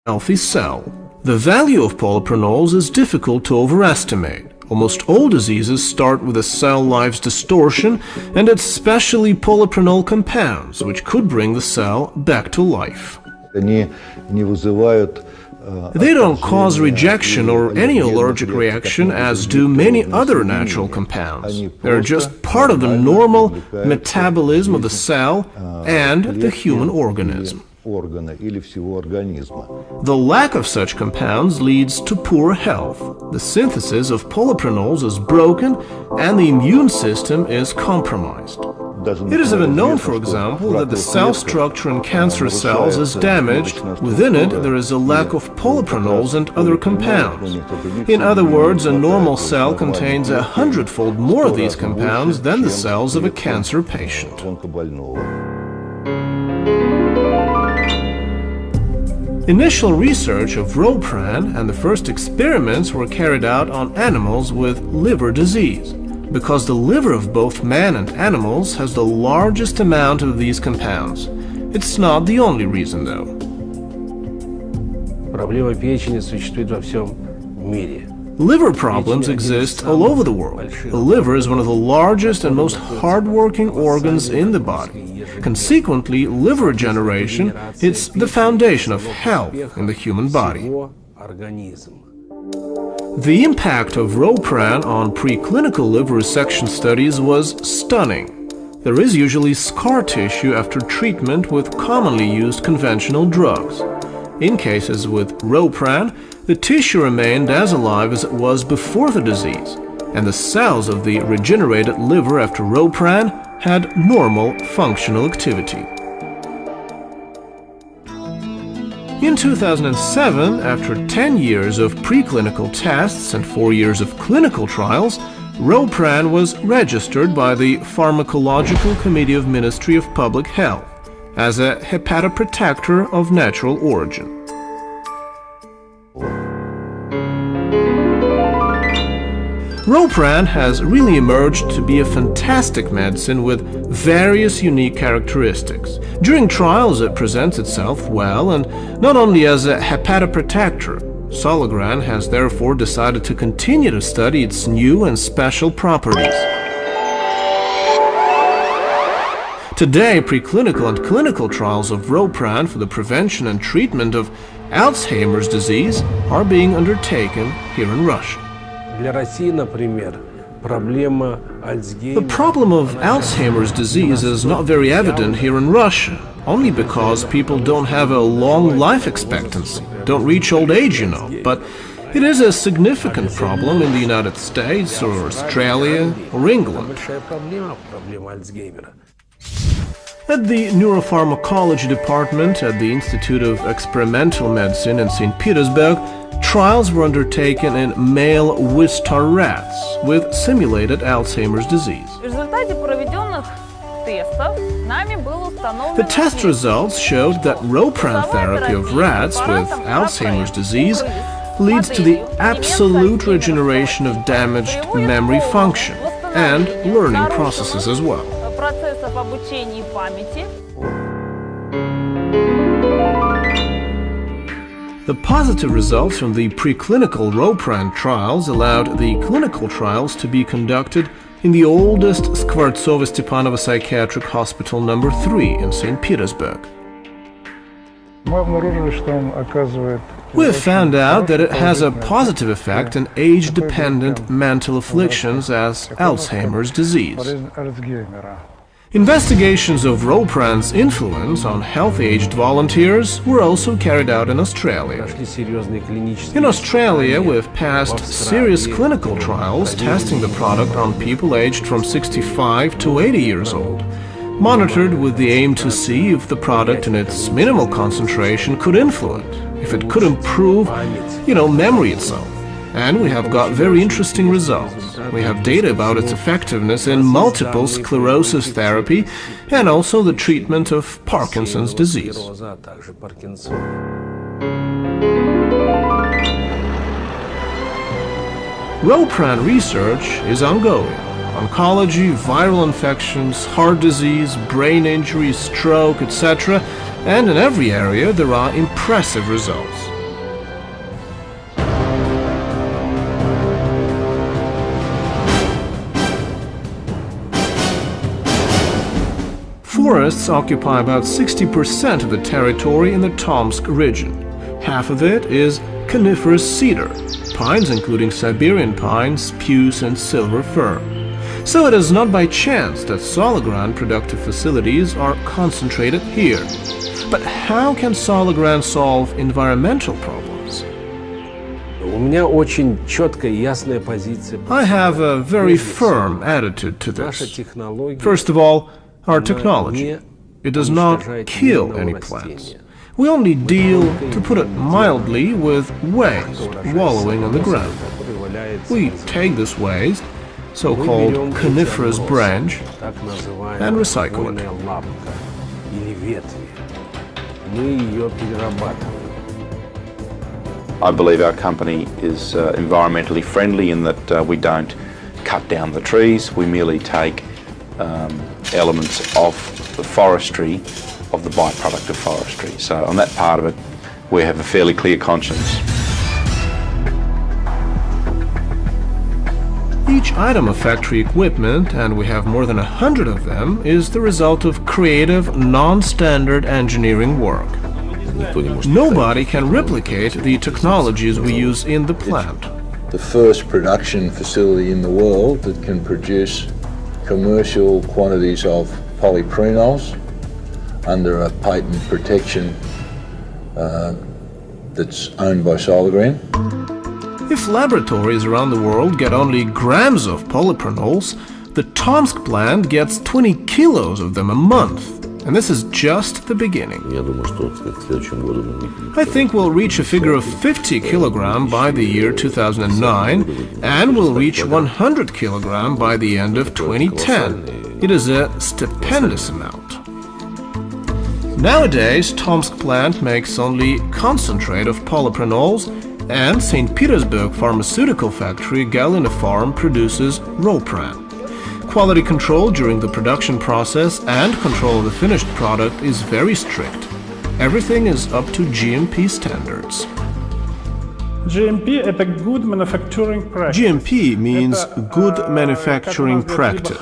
healthy cell. The value of polyprenols is difficult to overestimate. Almost all diseases start with a cell life's distortion, and it's especially polyprenol compounds which could bring the cell back to life. They don't cause rejection or any allergic reaction as do many other natural compounds. They're just part of the normal metabolism of the cell and the human organism. The lack of such compounds leads to poor health. The synthesis of polyprenols is broken and the immune system is compromised. It is even known, for example, that the cell structure in cancer cells is damaged. Within it, there is a lack of polyprenols and other compounds. In other words, a normal cell contains 100-fold more of these compounds than the cells of a cancer patient. Initial research of Ropran and the first experiments were carried out on animals with liver disease, because the liver of both man and animals has the largest amount of these compounds. It's not the only reason, though. Проблема печени существует во всем мире. Liver problems exist all over the world. The liver is one of the largest and most hard-working organs in the body. Consequently, liver regeneration is the foundation of health in the human body. The impact of Ropran on preclinical liver resection studies was stunning. There is usually scar tissue after treatment with commonly used conventional drugs. In cases with Ropran, the tissue remained as alive as it was before the disease, and the cells of the regenerated liver after Ropran had normal functional activity. In 2007, after 10 years of preclinical tests and 4 years of clinical trials, Ropran was registered by the Pharmacological Committee of Ministry of Public Health as a hepatoprotector of natural origin. Ropran has really emerged to be a fantastic medicine with various unique characteristics. During trials it presents itself well, and not only as a hepatoprotector. Solagran has therefore decided to continue to study its new and special properties. Today, preclinical and clinical trials of Ropran for the prevention and treatment of Alzheimer's disease are being undertaken here in Russia. The problem of Alzheimer's disease is not very evident here in Russia, only because people don't have a long life expectancy, don't reach old age, you know, but it is a significant problem in the United States or Australia or England. At the Neuropharmacology Department at the Institute of Experimental Medicine in St. Petersburg, trials were undertaken in male Wistar rats with simulated Alzheimer's disease. The test results showed that Ropran therapy of rats with Alzheimer's disease leads to the absolute regeneration of damaged memory function and learning processes as well. The positive results from the preclinical Ropran trials allowed the clinical trials to be conducted in the oldest Skvortsova-Stepanova Psychiatric Hospital No. 3 in St. Petersburg. We have found out that it has a positive effect on age-dependent mental afflictions as Alzheimer's disease. Investigations of Ropran's influence on healthy-aged volunteers were also carried out in Australia. In Australia, we have passed serious clinical trials testing the product on people aged from 65 to 80 years old, monitored with the aim to see if the product in its minimal concentration could influence, if it could improve, memory itself. And we have got very interesting results. We have data about its effectiveness in multiple sclerosis therapy and also the treatment of Parkinson's disease. Ropran research is ongoing. Oncology, viral infections, heart disease, brain injury, stroke, etc. And in every area there are impressive results. Forests occupy about 60% of the territory in the Tomsk region. Half of it is coniferous cedar, pines including Siberian pine, spruce and silver fir. So it is not by chance that Solagran productive facilities are concentrated here. But how can Solagran solve environmental problems? У меня очень четкая и ясная позиция. I have a very firm attitude to Наша this. технология First of all, our technology. It does not kill any plants. We only deal, to put it mildly, with waste wallowing on the ground. We take this waste, so-called coniferous branch, and recycle it. I believe our company is environmentally friendly in that we don't cut down the trees. We merely take elements of the forestry, of the byproduct of forestry. So on that part of it, we have a fairly clear conscience. Each item of factory equipment, and we have more than 100 of them, is the result of creative, non-standard engineering work. Nobody can replicate the technologies we use in the plant. The first production facility in the world that can produce commercial quantities of polyprenols under a patent protection that's owned by Solagran. If laboratories around the world get only grams of polyprenols, the Tomsk plant gets 20 kilos of them a month. And this is just the beginning. I think we'll reach a figure of 50 kilogram by the year 2009, and we'll reach 100 kilogram by the end of 2010. It is a stupendous amount. Nowadays, Tomsk plant makes only concentrate of polyprenols, and St. Petersburg pharmaceutical factory Galena produces Ropran. Quality control during the production process and control of the finished product is very strict. Everything is up to GMP standards. GMP means good manufacturing practice.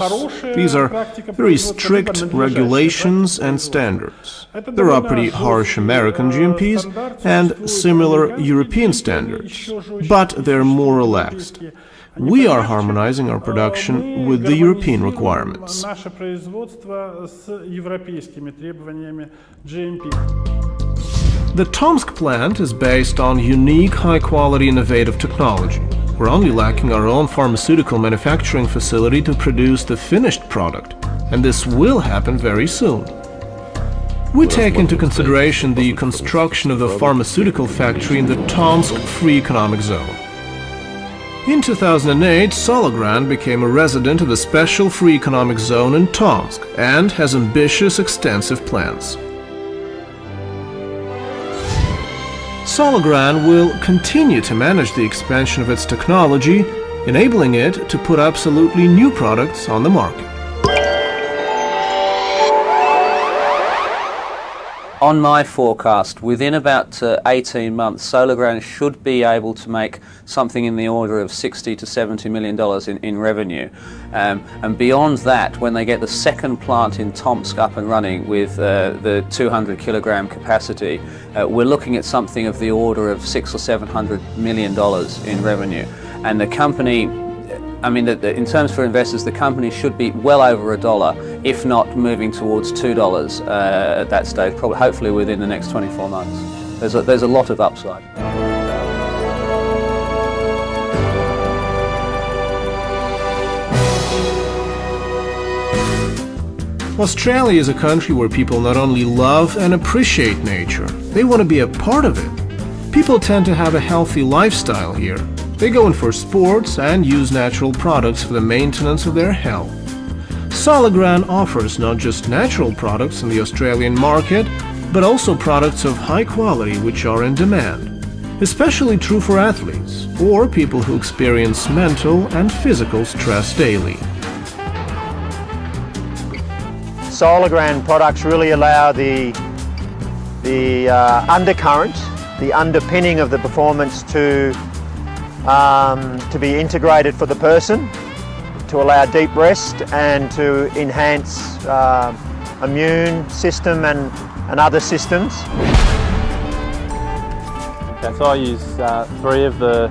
These are very strict regulations and standards. There are pretty harsh American GMPs and similar European standards, but they're more relaxed. We are harmonizing our production with the European requirements. The Tomsk plant is based on unique, high-quality, innovative technology. We're only lacking our own pharmaceutical manufacturing facility to produce the finished product, and this will happen very soon. We take into consideration the construction of the pharmaceutical factory in the Tomsk Free Economic Zone. In 2008, Solagran became a resident of the Special Free Economic Zone in Tomsk and has ambitious, extensive plans. Solagran will continue to manage the expansion of its technology, enabling it to put absolutely new products on the market. On my forecast, within about 18 months, Solagran should be able to make something in the order of $60 to $70 million in revenue. And beyond that, when they get the second plant in Tomsk up and running with the 200 kilogram capacity, we're looking at something of the order of $600 or $700 million in revenue. And the company, I mean, in terms for investors, the company should be well over $1, if not moving towards $2 at that stage, probably, hopefully within the next 24 months. There's a lot of upside. Australia is a country where people not only love and appreciate nature, they want to be a part of it. People tend to have a healthy lifestyle here. They go in for sports and use natural products for the maintenance of their health. Solagran offers not just natural products in the Australian market, but also products of high quality which are in demand. Especially true for athletes or people who experience mental and physical stress daily. Solagran products really allow the undercurrent, the underpinning of the performance to be integrated for the person, to allow deep rest and to enhance immune system and other systems. Okay, so I use 3 of the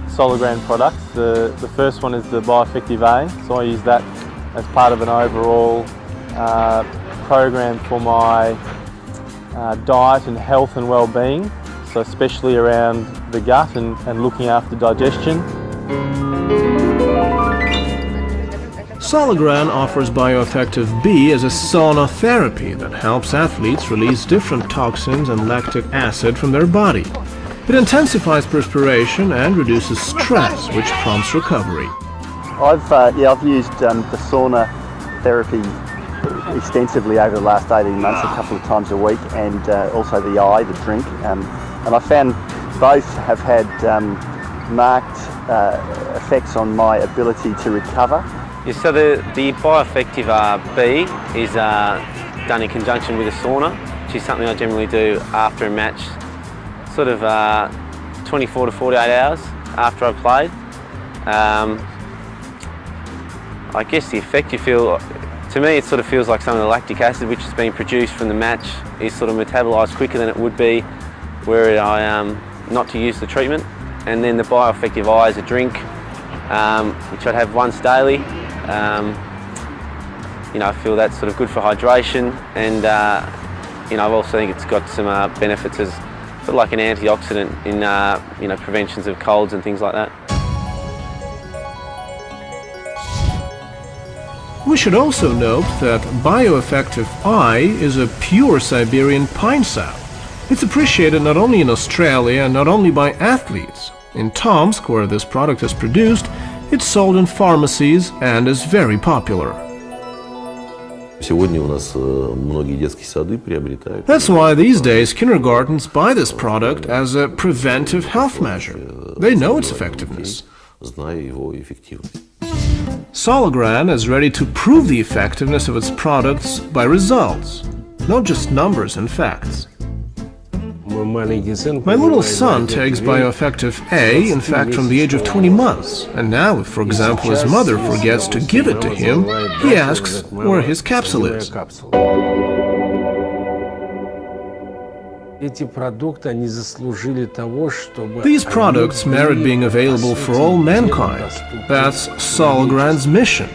Solagran products. The first one is the Bioeffective, so I use that as part of an overall program for my diet and health and well-being, so especially around the gut and looking after digestion. Solagran offers Bioeffective B as a sauna therapy that helps athletes release different toxins and lactic acid from their body. It intensifies perspiration and reduces stress, which prompts recovery. I've used the sauna therapy extensively over the last 18 months, a couple of times a week, and also the drink. And I found both have had marked effects on my ability to recover. Yeah, so the Bioeffective B is done in conjunction with a sauna, which is something I generally do after a match, sort of 24 to 48 hours after I've played. I guess the effect you feel, to me it sort of feels like some of the lactic acid which is being produced from the match is sort of metabolised quicker than it would be were I not to use the treatment. And then the Bioeffective I is a drink which I'd have once daily. I feel that's sort of good for hydration, and I also think it's got some benefits as sort of like an antioxidant in preventions of colds and things like that. We should also note that Bioeffective I is a pure Siberian pine sap. It's appreciated not only in Australia and not only by athletes. In Tomsk, where this product is produced, it's sold in pharmacies and is very popular. That's why these days kindergartens buy this product as a preventive health measure. They know its effectiveness. Solagran is ready to prove the effectiveness of its products by results, not just numbers and facts. My little son takes Bioeffective A, in fact, from the age of 20 months. And now, if, for example, his mother forgets to give it to him, he asks where his capsule is. These products merit being available for all mankind. That's Solagran's mission.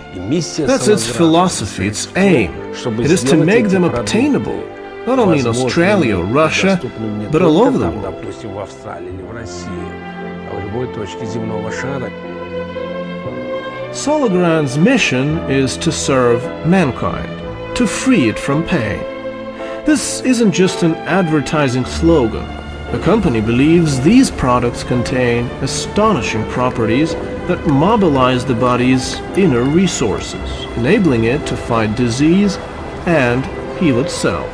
That's its philosophy, its aim. It is to make them obtainable, not only in Australia or Russia, but all over the world. Solagran's mission is to serve mankind, to free it from pain. This isn't just an advertising slogan. The company believes these products contain astonishing properties that mobilize the body's inner resources, enabling it to fight disease and heal itself.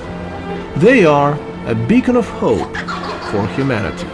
They are a beacon of hope for humanity.